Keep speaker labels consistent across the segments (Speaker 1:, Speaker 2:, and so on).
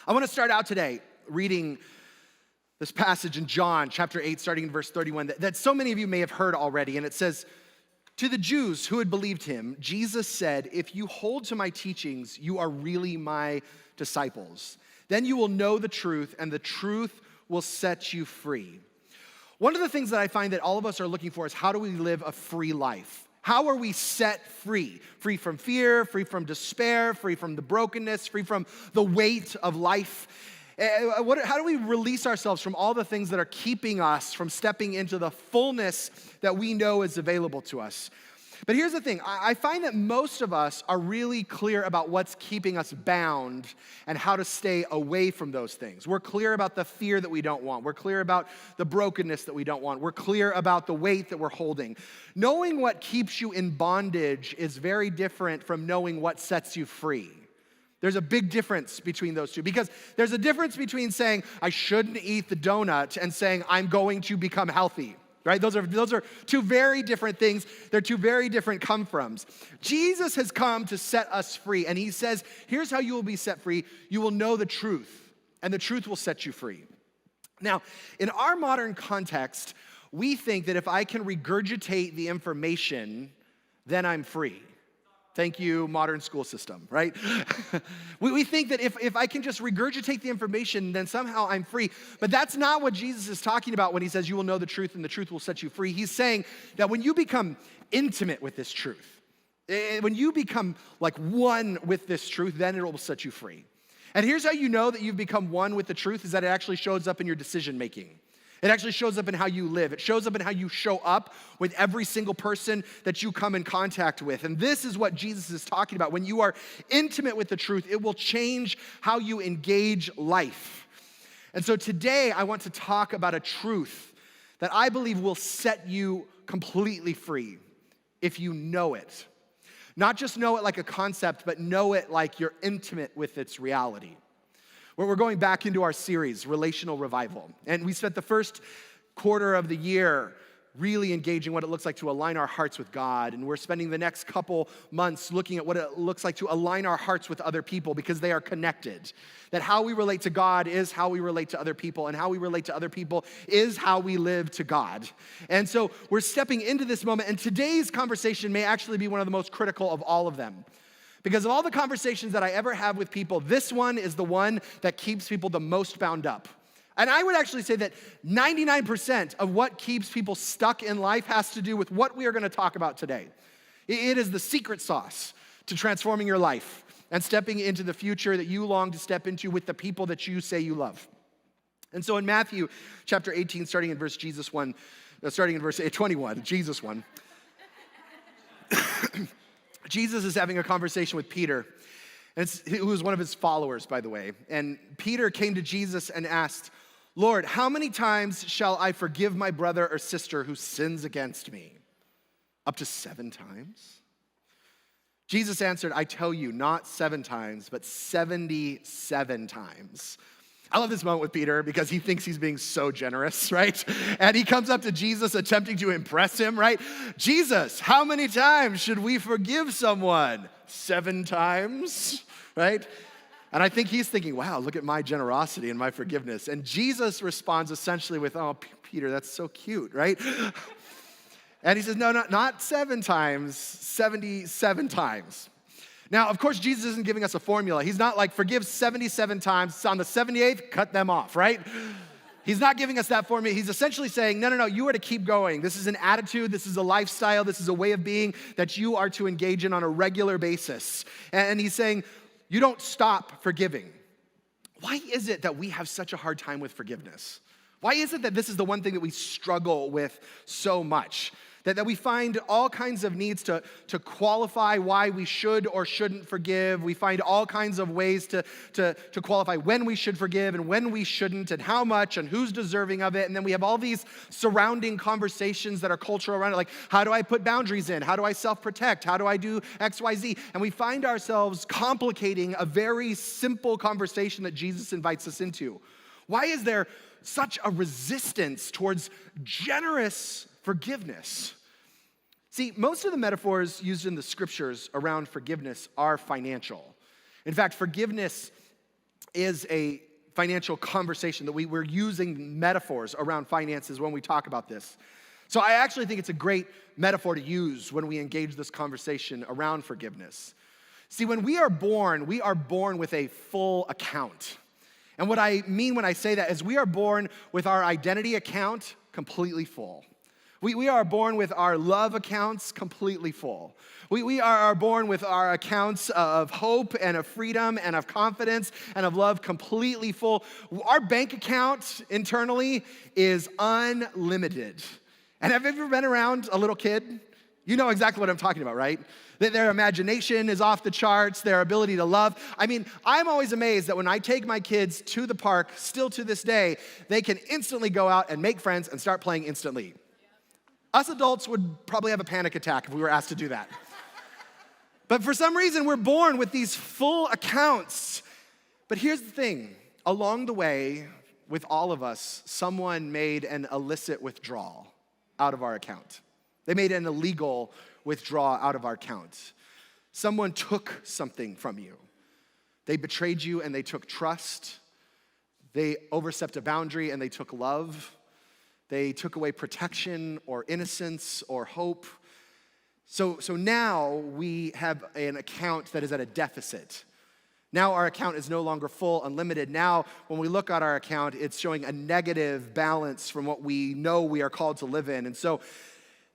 Speaker 1: I want to start out today reading this passage in John chapter 8, starting in verse 31, that so many of you may have heard already. And it says, "To the Jews who had believed him, Jesus said, 'If you hold to my teachings, you are really my disciples. Then you will know the truth, and the truth will set you free.'" One of the things that I find that all of us are looking for is, how do we live a free life? How are we set free? Free from fear, free from despair, free from the brokenness, free from the weight of life. How do we release ourselves from all the things that are keeping us from stepping into the fullness that we know is available to us? But here's the thing. I find that most of us are really clear about what's keeping us bound and how to stay away from those things. We're clear about the fear that we don't want. We're clear about the brokenness that we don't want. We're clear about the weight that we're holding. Knowing what keeps you in bondage is very different from knowing what sets you free. There's a big difference between those two, because there's a difference between saying, I shouldn't eat the donut, and saying, I'm going to become healthy. Right? Those are two very different things. They're two very different come-froms. Jesus has come to set us free, and he says, here's how you will be set free. You will know the truth, and the truth will set you free. Now, in our modern context, we think that if I can regurgitate the information, then I'm free. Thank you, modern school system, right? we think that if I can just regurgitate the information, then somehow I'm free. But that's not what Jesus is talking about when he says you will know the truth and the truth will set you free. He's saying that when you become intimate with this truth, when you become like one with this truth, then it will set you free. And here's how you know that you've become one with the truth, is that it actually shows up in your decision making. It actually shows up in how you live. It shows up in how you show up with every single person that you come in contact with. And this is what Jesus is talking about. When you are intimate with the truth, it will change how you engage life. And so today I want to talk about a truth that I believe will set you completely free if you know it. Not just know it like a concept, but know it like you're intimate with its reality. We're going back into our series, Relational Revival. And we spent the first quarter of the year really engaging what it looks like to align our hearts with God. And we're spending the next couple months looking at what it looks like to align our hearts with other people, because they are connected. That how we relate to God is how we relate to other people, and how we relate to other people is how we live to God. And so we're stepping into this moment, and today's conversation may actually be one of the most critical of all of them. Because of all the conversations that I ever have with people, this one is the one that keeps people the most bound up. And I would actually say that 99% of what keeps people stuck in life has to do with what we are going to talk about today. It is the secret sauce to transforming your life and stepping into the future that you long to step into with the people that you say you love. And so in Matthew chapter 18, starting in verse 21, Jesus 1. Jesus is having a conversation with Peter, who was one of his followers, by the way. And Peter came to Jesus and asked, "Lord, how many times shall I forgive my brother or sister who sins against me? Up to 7 times?" Jesus answered, "I tell you, not 7 times, but 77 times." I love this moment with Peter because he thinks he's being so generous, right? And he comes up to Jesus attempting to impress him, right? "Jesus, how many times should we forgive someone? 7 times, right?" And I think he's thinking, wow, look at my generosity and my forgiveness. And Jesus responds essentially with, "Oh, Peter, that's so cute, right?" And he says, "No, not 7 times, 77 times. Now, of course, Jesus isn't giving us a formula. He's not like, forgive 77 times, on the 78th, cut them off, right? He's not giving us that formula. He's essentially saying, no, you are to keep going. This is an attitude, this is a lifestyle, this is a way of being that you are to engage in on a regular basis. And he's saying, you don't stop forgiving. Why is it that we have such a hard time with forgiveness? Why is it that this is the one thing that we struggle with so much? That we find all kinds of needs to qualify why we should or shouldn't forgive. We find all kinds of ways to qualify when we should forgive and when we shouldn't, and how much and who's deserving of it. And then we have all these surrounding conversations that are cultural around it, like, how do I put boundaries in? How do I self-protect? How do I do X, Y, Z? And we find ourselves complicating a very simple conversation that Jesus invites us into. Why is there such a resistance towards generous forgiveness? See, most of the metaphors used in the scriptures around forgiveness are financial. In fact, forgiveness is a financial conversation, that we're using metaphors around finances when we talk about this. So I actually think it's a great metaphor to use when we engage this conversation around forgiveness. See, when we are born with a full account. And what I mean when I say that is we are born with our identity account completely full. We are born with our love accounts completely full. We are born with our accounts of hope and of freedom and of confidence and of love completely full. Our bank account internally is unlimited. And have you ever been around a little kid? You know exactly what I'm talking about, right? That their imagination is off the charts, their ability to love. I mean, I'm always amazed that when I take my kids to the park, still to this day, they can instantly go out and make friends and start playing instantly. Us adults would probably have a panic attack if we were asked to do that. But for some reason, we're born with these full accounts. But here's the thing. Along the way, with all of us, someone made an illicit withdrawal out of our account. They made an illegal withdrawal out of our account. Someone took something from you. They betrayed you and they took trust. They overstepped a boundary and they took love. They took away protection or innocence or hope. So now we have an account that is at a deficit. Now our account is no longer full, unlimited. Now when we look at our account, it's showing a negative balance from what we know we are called to live in. And so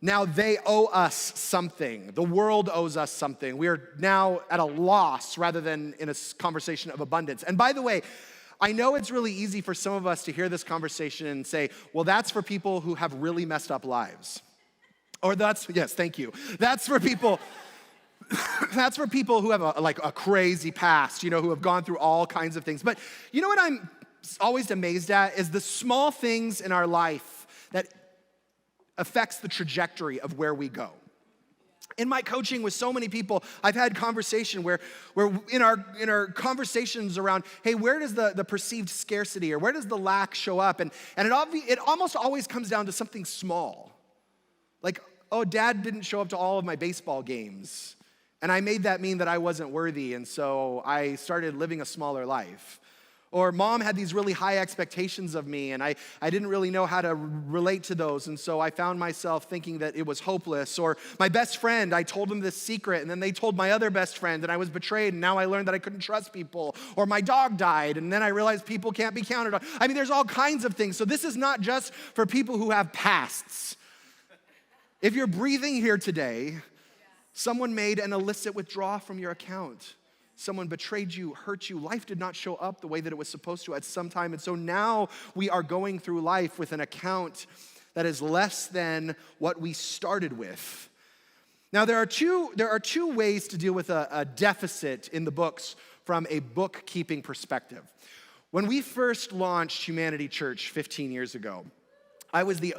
Speaker 1: now they owe us something. The world owes us something. We are now at a loss rather than in a conversation of abundance. And by the way, I know it's really easy for some of us to hear this conversation and say, well, that's for people who have really messed up lives. Or yes, thank you. That's for people who have a crazy past, who have gone through all kinds of things. But you know what I'm always amazed at is the small things in our life that affects the trajectory of where we go. In my coaching with so many people, I've had conversation where in our conversations around, hey, where does the perceived scarcity or where does the lack show up? And it almost always comes down to something small. Like, oh, dad didn't show up to all of my baseball games. And I made that mean that I wasn't worthy, and so I started living a smaller life. Or mom had these really high expectations of me, and I didn't really know how to relate to those, and so I found myself thinking that it was hopeless. Or my best friend, I told them this secret, and then they told my other best friend, and I was betrayed, and now I learned that I couldn't trust people. Or my dog died, and then I realized people can't be counted on. I mean, there's all kinds of things. So this is not just for people who have pasts. If you're breathing here today, someone made an illicit withdrawal from your account. Someone betrayed you, hurt you. Life did not show up the way that it was supposed to at some time. And so now we are going through life with an account that is less than what we started with. Now, there are two ways to deal with a deficit in the books from a bookkeeping perspective. When we first launched Humanity Church 15 years ago, I was the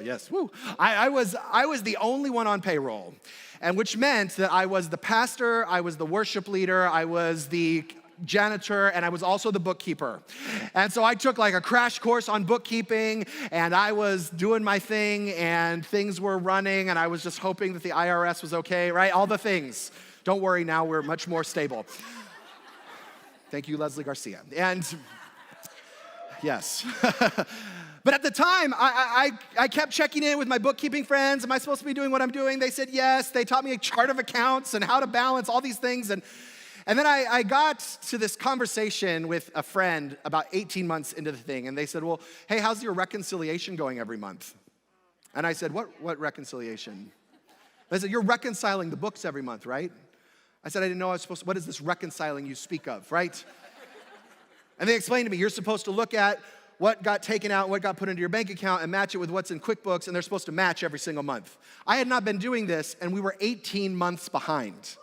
Speaker 1: only one on payroll, and which meant that I was the pastor, I was the worship leader, I was the janitor, and I was also the bookkeeper. And so I took like a crash course on bookkeeping, and I was doing my thing, and things were running, and I was just hoping that the IRS was okay, right? All the things. Don't worry, now we're much more stable. Thank you, Leslie Garcia. And yes. But at the time, I kept checking in with my bookkeeping friends. Am I supposed to be doing what I'm doing? They said yes. They taught me a chart of accounts and how to balance all these things. And then I got to this conversation with a friend about 18 months into the thing. And they said, well, hey, how's your reconciliation going every month? And I said, what reconciliation? They said, you're reconciling the books every month, right? I said, I didn't know I was supposed to. What is this reconciling you speak of, right? And they explained to me, you're supposed to look at what got taken out, what got put into your bank account, and match it with what's in QuickBooks, and they're supposed to match every single month. I had not been doing this, and we were 18 months behind.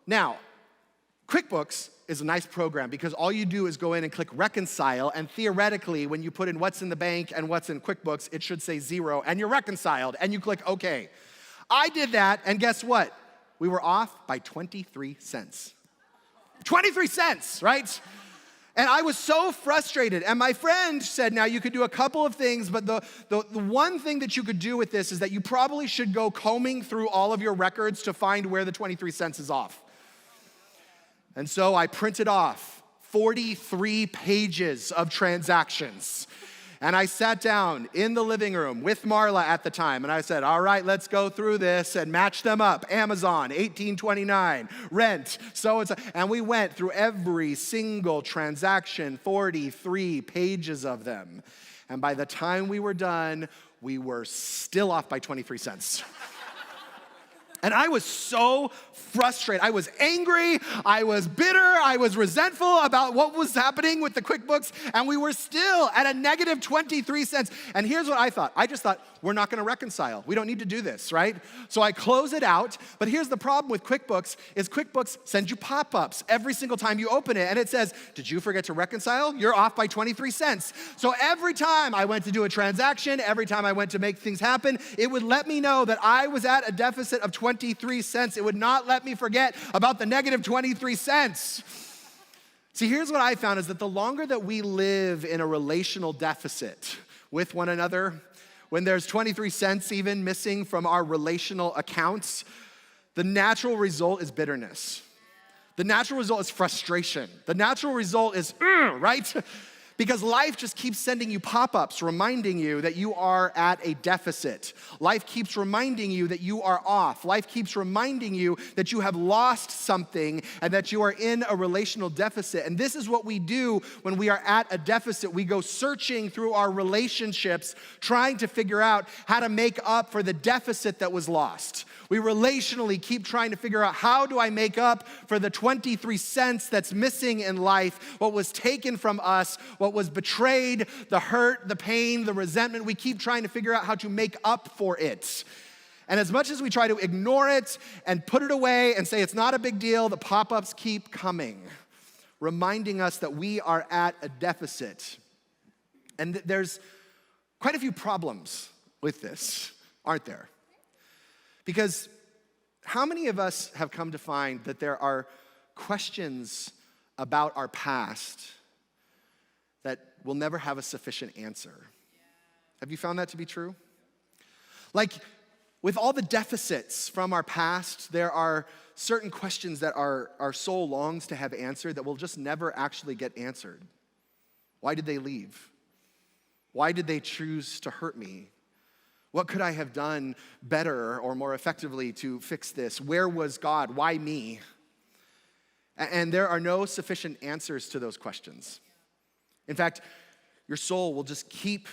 Speaker 1: Now, QuickBooks is a nice program because all you do is go in and click reconcile, and theoretically, when you put in what's in the bank and what's in QuickBooks, it should say 0, and you're reconciled, and you click OK. I did that, and guess what? We were off by 23 cents. 23 cents, right? And I was so frustrated. And my friend said, now you could do a couple of things, but the one thing that you could do with this is that you probably should go combing through all of your records to find where the 23 cents is off. And so I printed off 43 pages of transactions. And I sat down in the living room with Marla at the time, and I said, all right, let's go through this and match them up. Amazon, $18.29, rent, so-and-so. And we went through every single transaction, 43 pages of them. And by the time we were done, we were still off by 23 cents. And I was so frustrated. I was angry, I was bitter, I was resentful about what was happening with the QuickBooks, and we were still at a negative 23 cents. And here's what I thought. I just thought, we're not gonna reconcile. We don't need to do this, right? So I close it out, but here's the problem with QuickBooks is QuickBooks sends you pop-ups every single time you open it, and it says, did you forget to reconcile? You're off by 23 cents. So every time I went to do a transaction, every time I went to make things happen, it would let me know that I was at a deficit of 23 cents. It would not let me forget about the negative 23 cents. See, here's what I found is that the longer that we live in a relational deficit with one another, when there's 23 cents even missing from our relational accounts, the natural result is bitterness. The natural result is frustration. The natural result is, right? Because life just keeps sending you pop-ups reminding you that you are at a deficit. Life keeps reminding you that you are off. Life keeps reminding you that you have lost something and that you are in a relational deficit. And this is what we do when we are at a deficit. We go searching through our relationships, trying to figure out how to make up for the deficit that was lost. We relationally keep trying to figure out, how do I make up for the 23 cents that's missing in life, what was taken from us, what was betrayed, the hurt, the pain, the resentment. We keep trying to figure out how to make up for it. And as much as we try to ignore it and put it away and say it's not a big deal, the pop-ups keep coming, reminding us that we are at a deficit. And there's quite a few problems with this, aren't there? Because how many of us have come to find that there are questions about our past that will never have a sufficient answer? Have you found that to be true? Like, with all the deficits from our past, there are certain questions that our soul longs to have answered that will just never actually get answered. Why did they leave? Why did they choose to hurt me? What could I have done better or more effectively to fix this? Where was God? Why me? And there are no sufficient answers to those questions. In fact, your soul will just keep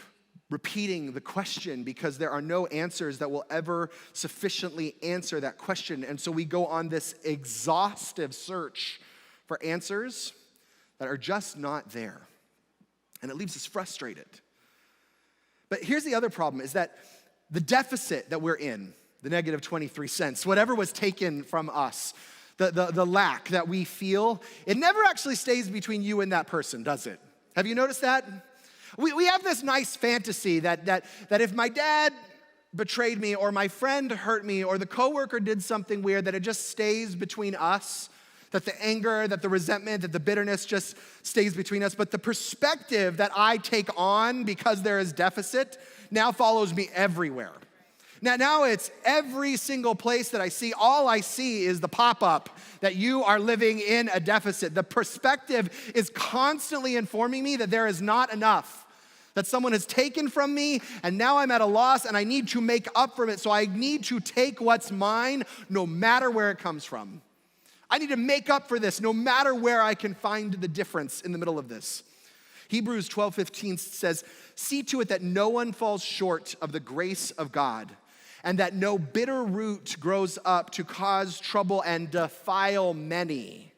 Speaker 1: repeating the question because there are no answers that will ever sufficiently answer that question. And so we go on this exhaustive search for answers that are just not there. And it leaves us frustrated. But here's the other problem is that the deficit that we're in, the negative 23 cents, whatever was taken from us, the lack that we feel, it never actually stays between you and that person, does it? Have you noticed that? We have this nice fantasy that if my dad betrayed me or my friend hurt me or the coworker did something weird, that it just stays between us, that the anger, that the resentment, that the bitterness just stays between us. But the perspective that I take on because there is deficit now follows me everywhere. Now it's every single place that I see, all I see is the pop-up that you are living in a deficit. The perspective is constantly informing me that there is not enough, that someone has taken from me and now I'm at a loss and I need to make up for it. So I need to take what's mine no matter where it comes from. I need to make up for this no matter where I can find the difference in the middle of this. Hebrews 12:15 says, "See to it that no one falls short of the grace of God, and that no bitter root grows up to cause trouble and defile many."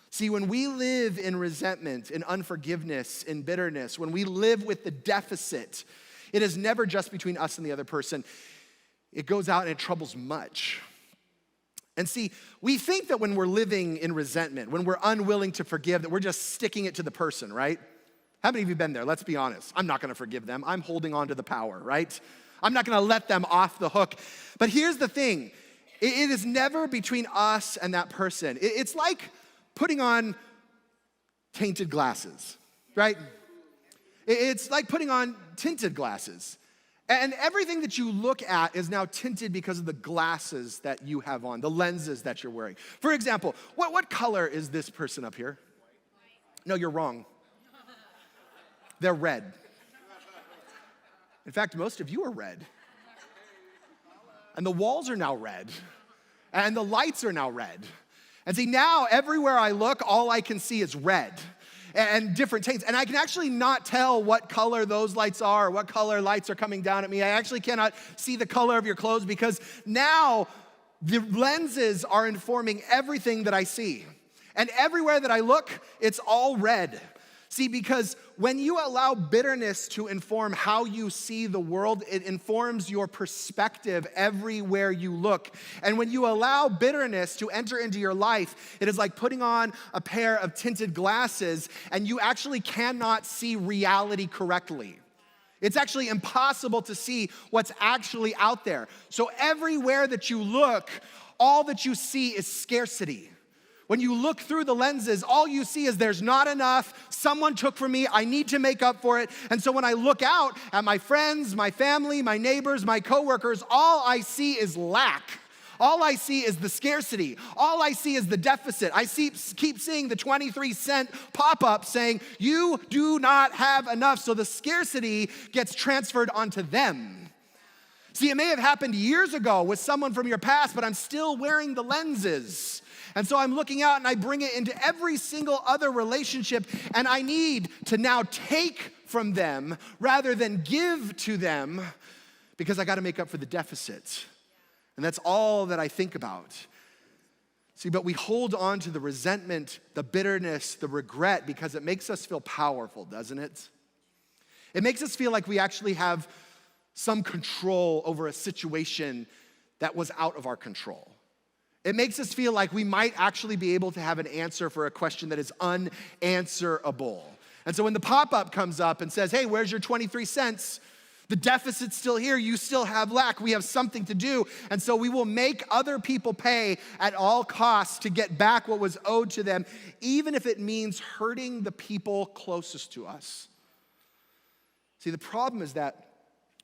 Speaker 1: See, when we live in resentment, in unforgiveness, in bitterness, when we live with the deficit, it is never just between us and the other person. It goes out and it troubles much. And see, we think that when we're living in resentment, when we're unwilling to forgive, that we're just sticking it to the person, right? How many of you been there? Let's be honest. I'm not gonna forgive them. I'm holding on to the power, right? I'm not gonna let them off the hook. But here's the thing. It is never between us and that person. It's like putting on tainted glasses, right? It's like putting on tinted glasses. And everything that you look at is now tinted because of the glasses that you have on, the lenses that you're wearing. For example, what color is this person up here? No, you're wrong. They're red. In fact, most of you are red. And the walls are now red. And the lights are now red. And see, now everywhere I look, all I can see is red and different tints. And I can actually not tell what color those lights are or what color lights are coming down at me. I actually cannot see the color of your clothes because now the lenses are informing everything that I see. And everywhere that I look, it's all red. See, because when you allow bitterness to inform how you see the world, it informs your perspective everywhere you look. And when you allow bitterness to enter into your life, it is like putting on a pair of tinted glasses and you actually cannot see reality correctly. It's actually impossible to see what's actually out there. So everywhere that you look, all that you see is scarcity. When you look through the lenses, all you see is there's not enough, someone took from me, I need to make up for it. And so when I look out at my friends, my family, my neighbors, my coworkers, all I see is lack. All I see is the scarcity. All I see is the deficit. I keep seeing the 23-cent pop-up saying, you do not have enough. So the scarcity gets transferred onto them. See, it may have happened years ago with someone from your past, but I'm still wearing the lenses. And so I'm looking out and I bring it into every single other relationship, and I need to now take from them rather than give to them because I got to make up for the deficit. And that's all that I think about. See, but we hold on to the resentment, the bitterness, the regret because it makes us feel powerful, doesn't it? It makes us feel like we actually have some control over a situation that was out of our control. It makes us feel like we might actually be able to have an answer for a question that is unanswerable. And so when the pop-up comes up and says, hey, where's your 23 cents? The deficit's still here, you still have lack, we have something to do. And so we will make other people pay at all costs to get back what was owed to them, even if it means hurting the people closest to us. See, the problem is that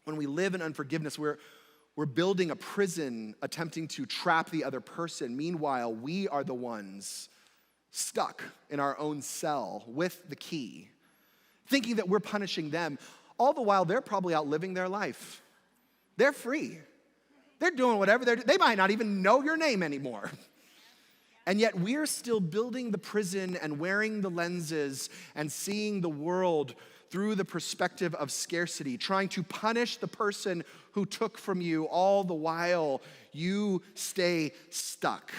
Speaker 1: when we live in unforgiveness, we're building a prison attempting to trap the other person. Meanwhile, we are the ones stuck in our own cell with the key, thinking that we're punishing them. All the while, they're probably out living their life. They're free. They're doing whatever they might not even know your name anymore. And yet we're still building the prison and wearing the lenses and seeing the world through the perspective of scarcity, trying to punish the person who took from you, all the while you stay stuck.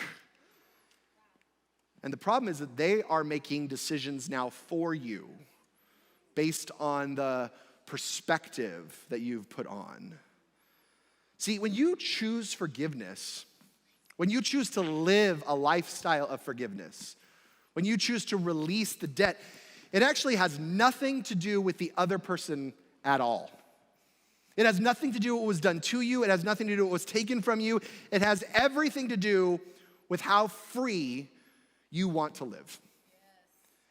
Speaker 1: And the problem is that they are making decisions now for you based on the perspective that you've put on. See, when you choose forgiveness, when you choose to live a lifestyle of forgiveness, when you choose to release the debt, it actually has nothing to do with the other person at all. It has nothing to do with what was done to you. It has nothing to do with what was taken from you. It has everything to do with how free you want to live.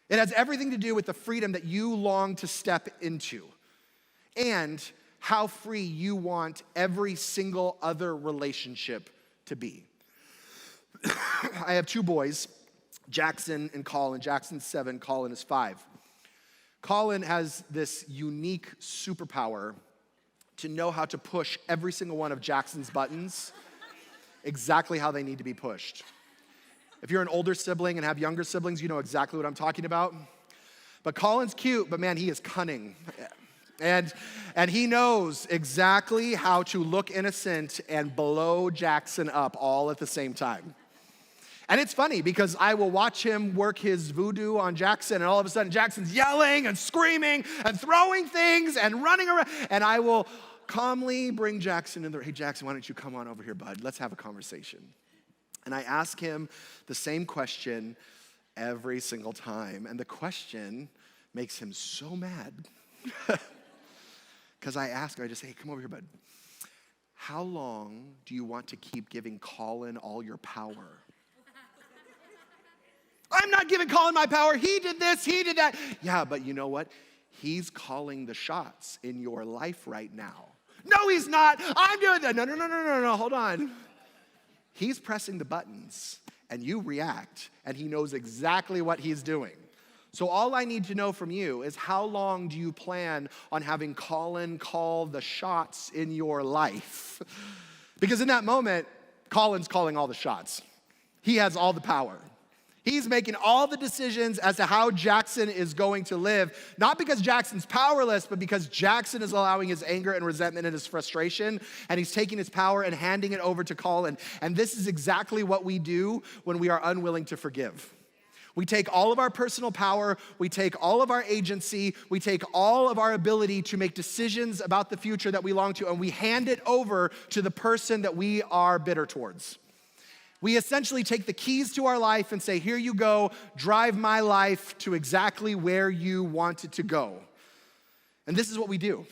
Speaker 1: It has everything to do with the freedom that you long to step into and how free you want every single other relationship to be. I have two boys, Jackson and Colin. Jackson's 7, Colin is 5. Colin has this unique superpower to know how to push every single one of Jackson's buttons exactly how they need to be pushed. If you're an older sibling and have younger siblings, you know exactly what I'm talking about. But Colin's cute, but man, he is cunning. And he knows exactly how to look innocent and blow Jackson up all at the same time. And it's funny because I will watch him work his voodoo on Jackson, and all of a sudden Jackson's yelling and screaming and throwing things and running around, and I will calmly bring Jackson in there. Hey, Jackson, why don't you come on over here, bud? Let's have a conversation. And I ask him the same question every single time, and the question makes him so mad. Because I just say, hey, come over here, bud. How long do you want to keep giving Colin all your power? I'm not giving Colin my power. He did this, he did that. Yeah, but you know what? He's calling the shots in your life right now. No, he's not. I'm doing that. No, hold on. He's pressing the buttons, and you react, and he knows exactly what he's doing. So all I need to know from you is how long do you plan on having Colin call the shots in your life? Because in that moment, Colin's calling all the shots. He has all the power. He's making all the decisions as to how Jackson is going to live, not because Jackson's powerless, but because Jackson is allowing his anger and resentment and his frustration, and he's taking his power and handing it over to Colin. And this is exactly what we do when we are unwilling to forgive. We take all of our personal power, we take all of our agency, we take all of our ability to make decisions about the future that we long to, and we hand it over to the person that we are bitter towards. We essentially take the keys to our life and say, here you go, drive my life to exactly where you want it to go. And this is what we do.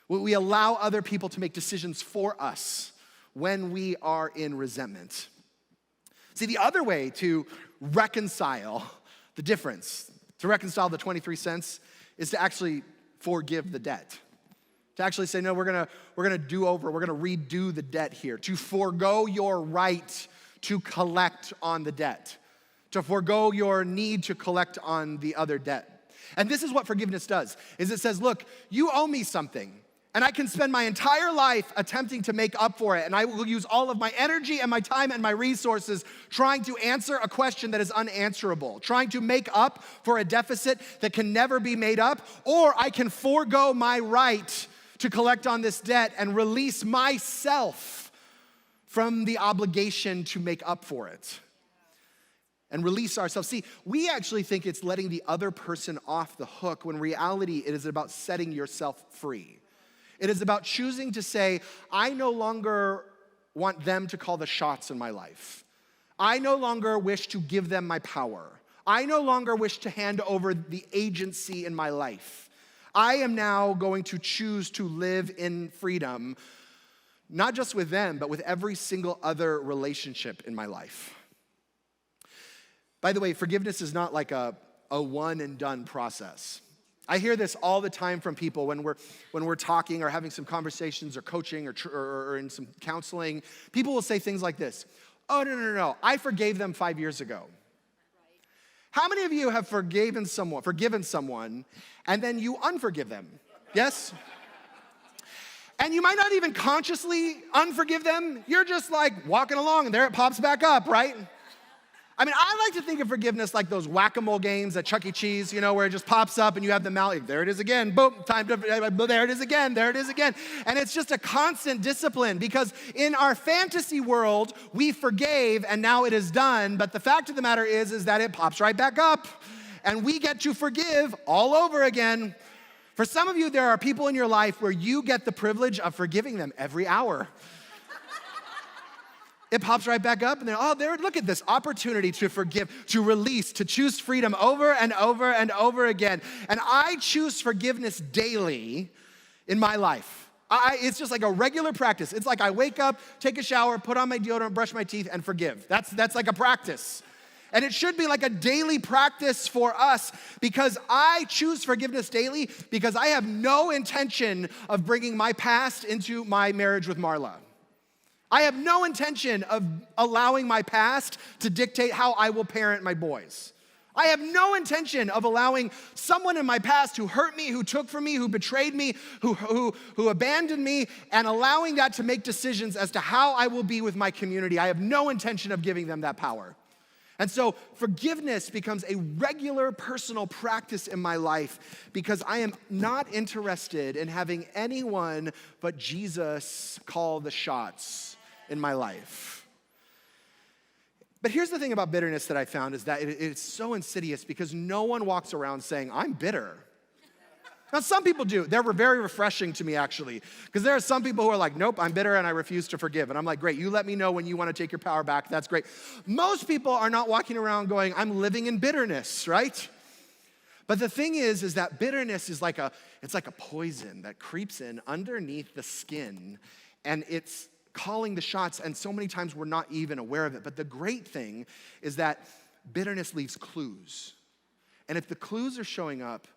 Speaker 1: We allow other people to make decisions for us when we are in resentment. See, the other way to reconcile the difference, to reconcile the 23 cents, is to actually forgive the debt. To actually say, no, we're gonna do over, we're gonna redo the debt here. To forego your right to collect on the debt. To forego your need to collect on the other debt. And this is what forgiveness does, is it says, look, you owe me something. And I can spend my entire life attempting to make up for it. And I will use all of my energy and my time and my resources trying to answer a question that is unanswerable, trying to make up for a deficit that can never be made up. Or I can forego my right to collect on this debt and release myself from the obligation to make up for it. And release ourselves. See, we actually think it's letting the other person off the hook, when in reality it is about setting yourself free. It is about choosing to say, I no longer want them to call the shots in my life. I no longer wish to give them my power. I no longer wish to hand over the agency in my life. I am now going to choose to live in freedom, not just with them, but with every single other relationship in my life. By the way, forgiveness is not like a one and done process. I hear this all the time from people when we're talking or having some conversations or coaching or in some counseling. People will say things like this: oh, no, I forgave them 5 years ago. Right. How many of you have forgiven someone, and then you unforgive them? Yes? And you might not even consciously unforgive them. You're just like walking along and there it pops back up, right? I mean, I like to think of forgiveness like those whack-a-mole games at Chuck E. Cheese, where it just pops up and you have the mouth, there it is again, boom, time to, there it is again. And it's just a constant discipline, because in our fantasy world, we forgave and now it is done, but the fact of the matter is that it pops right back up and we get to forgive all over again. For some of you, there are people in your life where you get the privilege of forgiving them every hour. It pops right back up and then, look at this opportunity to forgive, to release, to choose freedom over and over and over again. And I choose forgiveness daily in my life. It's just like a regular practice. It's like I wake up, take a shower, put on my deodorant, brush my teeth, and forgive. That's like a practice. And it should be like a daily practice for us, because I choose forgiveness daily because I have no intention of bringing my past into my marriage with Marla. I have no intention of allowing my past to dictate how I will parent my boys. I have no intention of allowing someone in my past who hurt me, who took from me, who betrayed me, who abandoned me, and allowing that to make decisions as to how I will be with my community. I have no intention of giving them that power. And so forgiveness becomes a regular personal practice in my life, because I am not interested in having anyone but Jesus call the shots in my life. But here's the thing about bitterness that I found, is that it's so insidious, because no one walks around saying, I'm bitter. Now, some people do. They're very refreshing to me, actually, because there are some people who are like, nope, I'm bitter and I refuse to forgive. And I'm like, great, you let me know when you want to take your power back. That's great. Most people are not walking around going, I'm living in bitterness, right? But the thing is that bitterness is like a poison that creeps in underneath the skin, and it's calling the shots, and so many times we're not even aware of it. But the great thing is that bitterness leaves clues. And if the clues are showing up,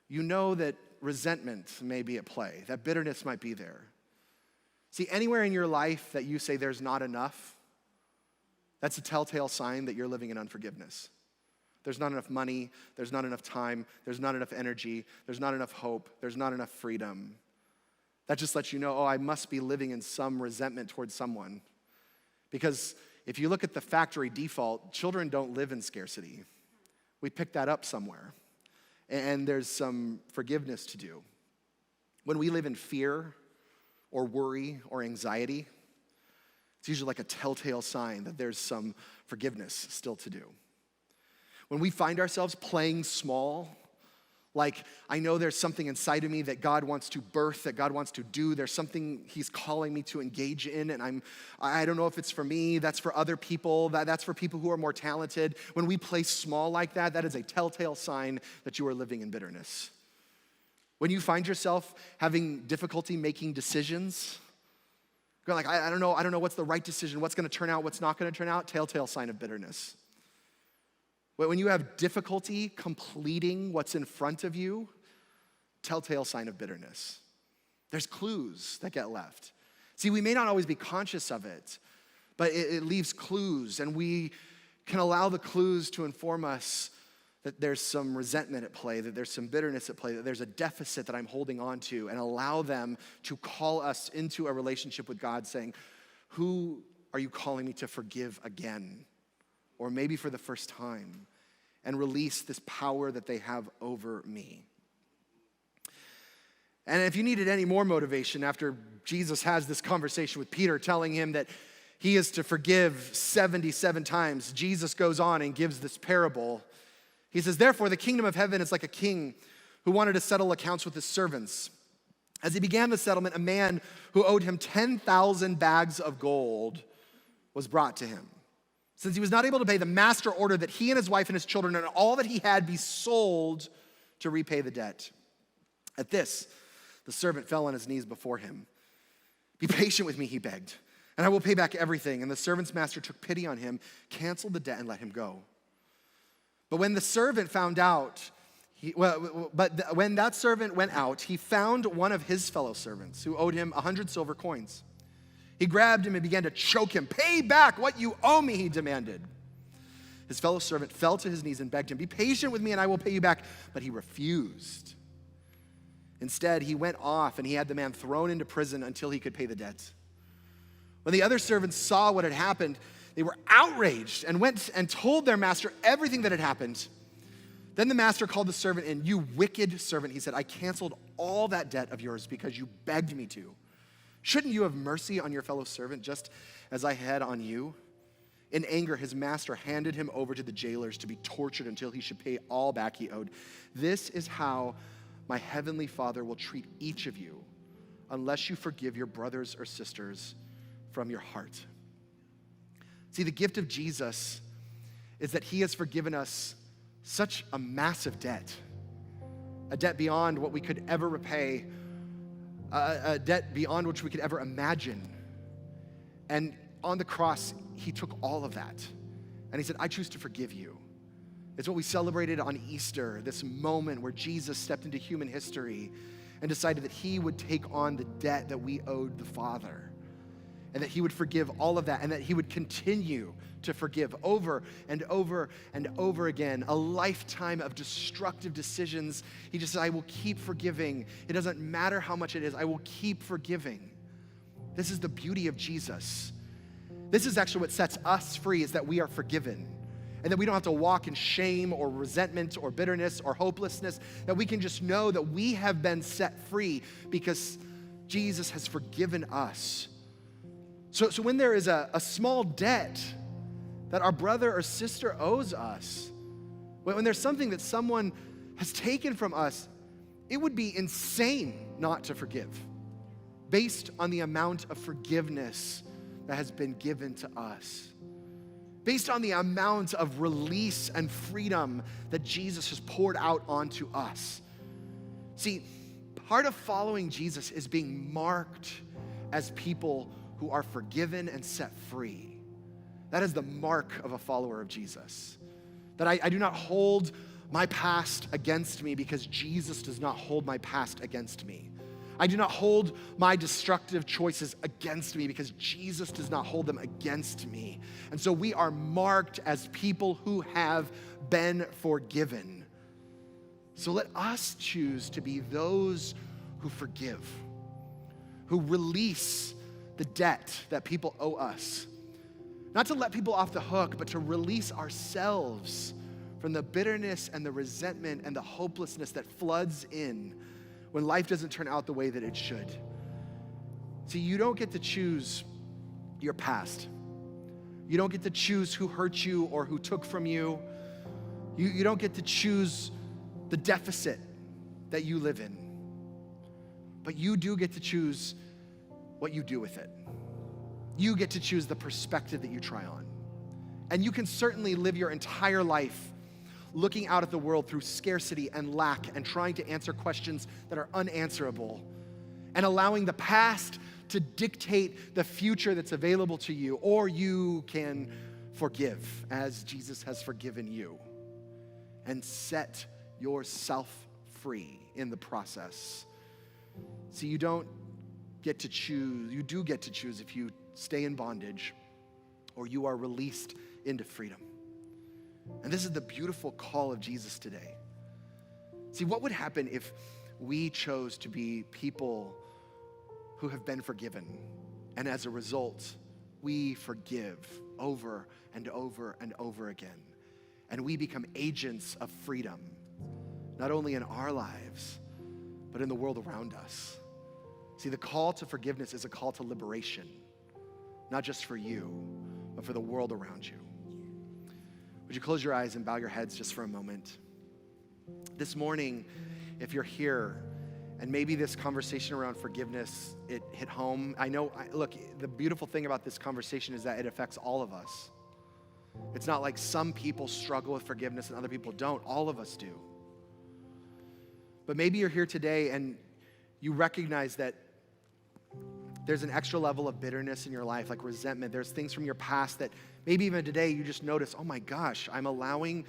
Speaker 1: you know that resentment may be at play, that bitterness might be there. See, anywhere in your life that you say there's not enough, that's a telltale sign that you're living in unforgiveness. There's not enough money. There's not enough time. There's not enough energy. There's not enough hope. There's not enough freedom. That just lets you know, oh, I must be living in some resentment towards someone. Because if you look at the factory default, children don't live in scarcity. We picked that up somewhere. And there's some forgiveness to do. When we live in fear or worry or anxiety, it's usually like a telltale sign that there's some forgiveness still to do. When we find ourselves playing small, like I know there's something inside of me that God wants to birth, that God wants to do, there's something he's calling me to engage in, and I don't know if it's for me, that's for other people, that's for people who are more talented. When we play small like that, that is a telltale sign that you are living in bitterness. When you find yourself having difficulty making decisions, you're like, I don't know what's the right decision, what's gonna turn out, what's not gonna turn out, telltale sign of bitterness. When you have difficulty completing what's in front of you, telltale sign of bitterness. There's clues that get left. See, we may not always be conscious of it, but it leaves clues, and we can allow the clues to inform us that there's some resentment at play, that there's some bitterness at play, that there's a deficit that I'm holding on to, and allow them to call us into a relationship with God saying, who are you calling me to forgive again? Or maybe for the first time, and release this power that they have over me. And if you needed any more motivation after Jesus has this conversation with Peter telling him that he is to forgive 77 times, Jesus goes on and gives this parable. He says, therefore, the kingdom of heaven is like a king who wanted to settle accounts with his servants. As he began the settlement, a man who owed him 10,000 bags of gold was brought to him. Since he was not able to pay, the master ordered that he and his wife and his children and all that he had be sold to repay the debt. At this, the servant fell on his knees before him. Be patient with me, he begged, and I will pay back everything. And the servant's master took pity on him, canceled the debt, and let him go. But when the servant found out, when that servant went out, he found one of his fellow servants who owed him 100 silver coins. He grabbed him and began to choke him. Pay back what you owe me, he demanded. His fellow servant fell to his knees and begged him, be patient with me and I will pay you back. But he refused. Instead, he went off and he had the man thrown into prison until he could pay the debt. When the other servants saw what had happened, they were outraged and went and told their master everything that had happened. Then the master called the servant in. You wicked servant, he said, I canceled all that debt of yours because you begged me to. Shouldn't you have mercy on your fellow servant just as I had on you? In anger, his master handed him over to the jailers to be tortured until he should pay all back he owed. This is how my heavenly Father will treat each of you unless you forgive your brothers or sisters from your heart. See, the gift of Jesus is that he has forgiven us such a massive debt, a debt beyond what we could ever repay, a debt beyond which we could ever imagine. And on the cross, he took all of that. And he said, I choose to forgive you. It's what we celebrated on Easter, this moment where Jesus stepped into human history and decided that he would take on the debt that we owed the Father. And that he would forgive all of that, and that he would continue to forgive over and over and over again. A lifetime of destructive decisions. He just said, I will keep forgiving. It doesn't matter how much it is, I will keep forgiving. This is the beauty of Jesus. This is actually what sets us free, is that we are forgiven. And that we don't have to walk in shame or resentment or bitterness or hopelessness. That we can just know that we have been set free because Jesus has forgiven us. So when there is a small debt that our brother or sister owes us, when there's something that someone has taken from us, it would be insane not to forgive based on the amount of forgiveness that has been given to us, based on the amount of release and freedom that Jesus has poured out onto us. See, part of following Jesus is being marked as people who are forgiven and set free. That is the mark of a follower of Jesus. That I do not hold my past against me because Jesus does not hold my past against me. I do not hold my destructive choices against me because Jesus does not hold them against me. And so we are marked as people who have been forgiven. So let us choose to be those who forgive, who release the debt that people owe us. Not to let people off the hook, but to release ourselves from the bitterness and the resentment and the hopelessness that floods in when life doesn't turn out the way that it should. See, you don't get to choose your past. You don't get to choose who hurt you or who took from you. You don't get to choose the deficit that you live in. But you do get to choose what you do with it. You get to choose the perspective that you try on. And you can certainly live your entire life looking out at the world through scarcity and lack and trying to answer questions that are unanswerable and allowing the past to dictate the future that's available to you. Or you can forgive as Jesus has forgiven you and set yourself free in the process. See, you don't get to choose. You do get to choose if you stay in bondage or you are released into freedom. And this is the beautiful call of Jesus today. See, what would happen if we chose to be people who have been forgiven, and as a result, we forgive over and over and over again, and we become agents of freedom, not only in our lives, but in the world around us. See, the call to forgiveness is a call to liberation, not just for you, but for the world around you. Would you close your eyes and bow your heads just for a moment? This morning, if you're here, and maybe this conversation around forgiveness, it hit home. Look, the beautiful thing about this conversation is that it affects all of us. It's not like some people struggle with forgiveness and other people don't. All of us do. But maybe you're here today and you recognize that there's an extra level of bitterness in your life, like resentment. There's things from your past that maybe even today you just notice, oh my gosh, I'm allowing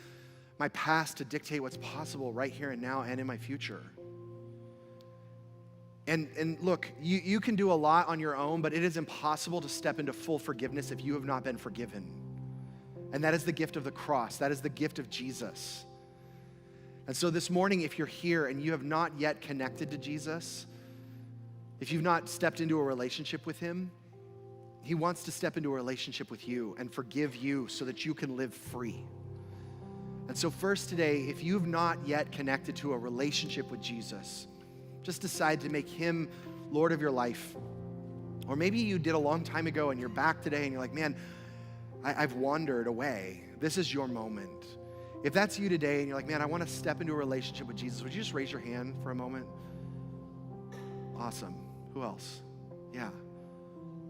Speaker 1: my past to dictate what's possible right here and now and in my future. And look, you can do a lot on your own, but it is impossible to step into full forgiveness if you have not been forgiven. And that is the gift of the cross. That is the gift of Jesus. And so this morning, if you're here and you have not yet connected to Jesus, if you've not stepped into a relationship with him, he wants to step into a relationship with you and forgive you so that you can live free. And so first today, if you've not yet connected to a relationship with Jesus, just decide to make him Lord of your life. Or maybe you did a long time ago and you're back today and you're like, man, I've wandered away. This is your moment. If that's you today and you're like, man, I want to step into a relationship with Jesus, would you just raise your hand for a moment? Awesome. Who else? Yeah.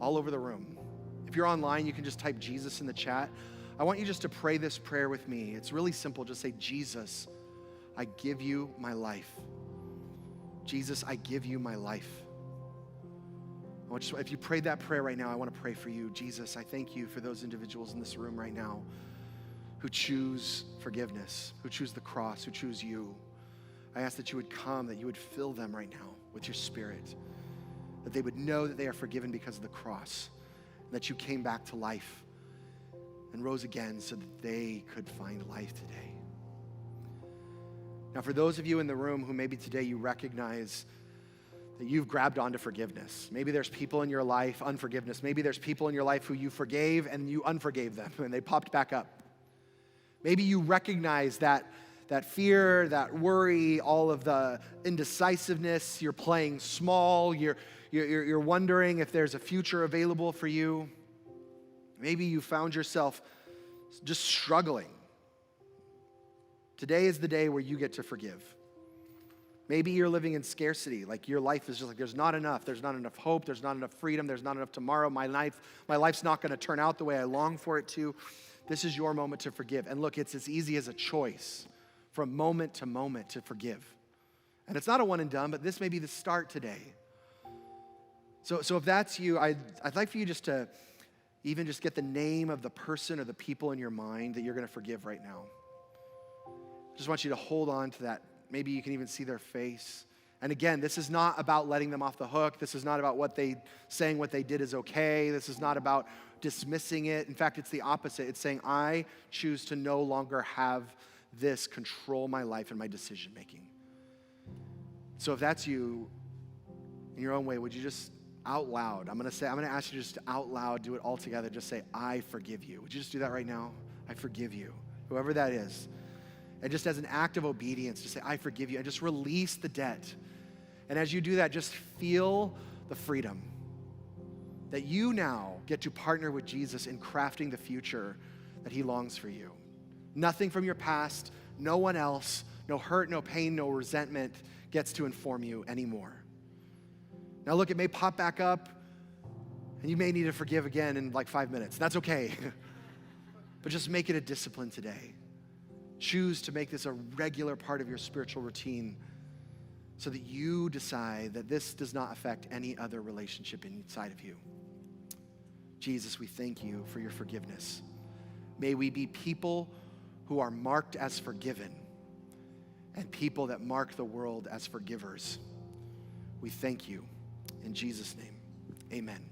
Speaker 1: All over the room. If you're online, you can just type Jesus in the chat. I want you just to pray this prayer with me. It's really simple. Just say, Jesus, I give you my life. Jesus, I give you my life. If you prayed that prayer right now, I want to pray for you. Jesus, I thank you for those individuals in this room right now who choose forgiveness, who choose the cross, who choose you. I ask that you would come, that you would fill them right now with your spirit, that they would know that they are forgiven because of the cross, and that you came back to life and rose again so that they could find life today. Now, for those of you in the room who maybe today you recognize that you've grabbed onto forgiveness. Maybe there's people in your life, unforgiveness. Maybe there's people in your life who you forgave and you unforgave them and they popped back up. Maybe you recognize that fear, that worry, all of the indecisiveness, you're playing small, you're wondering if there's a future available for you. Maybe you found yourself just struggling. Today is the day where you get to forgive. Maybe you're living in scarcity, like your life is just like there's not enough hope, there's not enough freedom, there's not enough tomorrow. My life's not going to turn out the way I long for it to. This is your moment to forgive. And look, it's as easy as a choice from moment to moment to forgive. And it's not a one and done, but this may be the start today. So if that's you, I'd like for you just to even just get the name of the person or the people in your mind that you're going to forgive right now. Just want you to hold on to that. Maybe you can even see their face. And again, this is not about letting them off the hook. This is not about saying what they did is okay. This is not about dismissing it. In fact, it's the opposite. It's saying, I choose to no longer have this control my life and my decision making. So if that's you, in your own way, would you just out loud, I'm going to ask you just to out loud, do it all together. Just say, I forgive you. Would you just do that right now? I forgive you. Whoever that is. And just as an act of obedience, to say, I forgive you. And just release the debt. And as you do that, just feel the freedom that you now get to partner with Jesus in crafting the future that he longs for you. Nothing from your past, no one else, no hurt, no pain, no resentment gets to inform you anymore. Now look, it may pop back up, and you may need to forgive again in like 5 minutes. That's okay. But just make it a discipline today. Choose to make this a regular part of your spiritual routine so that you decide that this does not affect any other relationship inside of you. Jesus, we thank you for your forgiveness. May we be people who are marked as forgiven and people that mark the world as forgivers. We thank you. In Jesus' name, amen.